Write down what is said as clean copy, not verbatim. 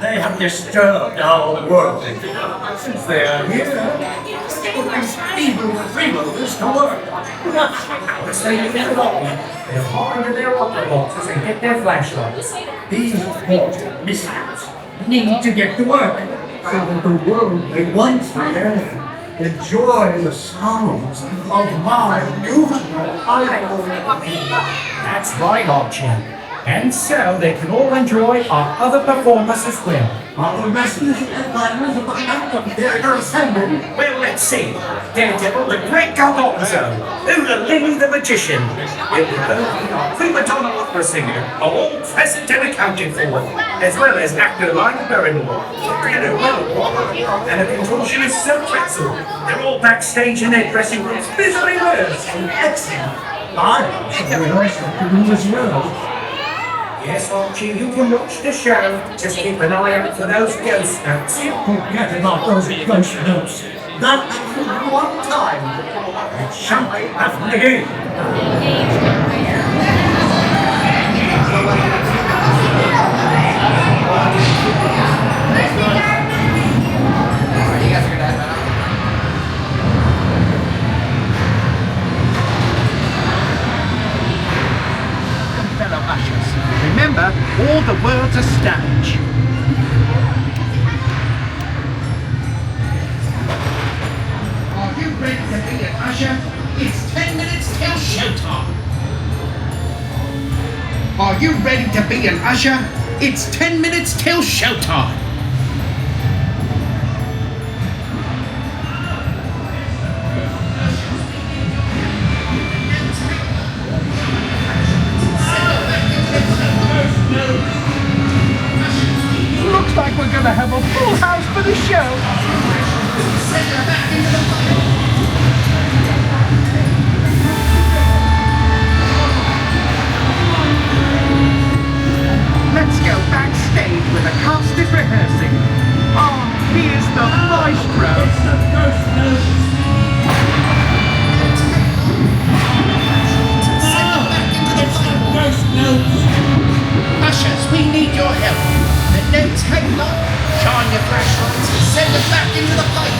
They have disturbed our world. Since they are here, put these evil freeloaders to work. They're hard to their upper boxes and get their flashlights. These important missiles need to get to work so that the world they once had enjoy the sounds of my beautiful idol. That's right, Archie. And so they can all enjoy our other performers as well. Are the rest of the headliners of the anthem they're assembled? Well, let's see. Daredevil, the Great Gargotto, Ula Lily the Magician, our prima donna opera singer, are all present and accounted for, as well as actor Lionel Barrymore, and a contortionist Sir Pretzel. They're all backstage in their dressing rooms, busily rehearsing. Excellent. I should rehearse to do as well. Yes, Archie, you can watch the show. Just keep an eye out for those ghost notes. Forget about those ghost notes. That happened one time. It shan't happen again. Fellow ushers, remember, all the world's a stage. Are you ready to be an usher? It's 10 minutes till showtime. Are you ready to be an usher? It's 10 minutes till showtime. Looks like we're gonna have a full house for the show. Let's go backstage where the cast is rehearsing. Oh, here's the Maestro. Ushers, we need your help. The notes hang up, shine your flashlights, and send them back into the pipe.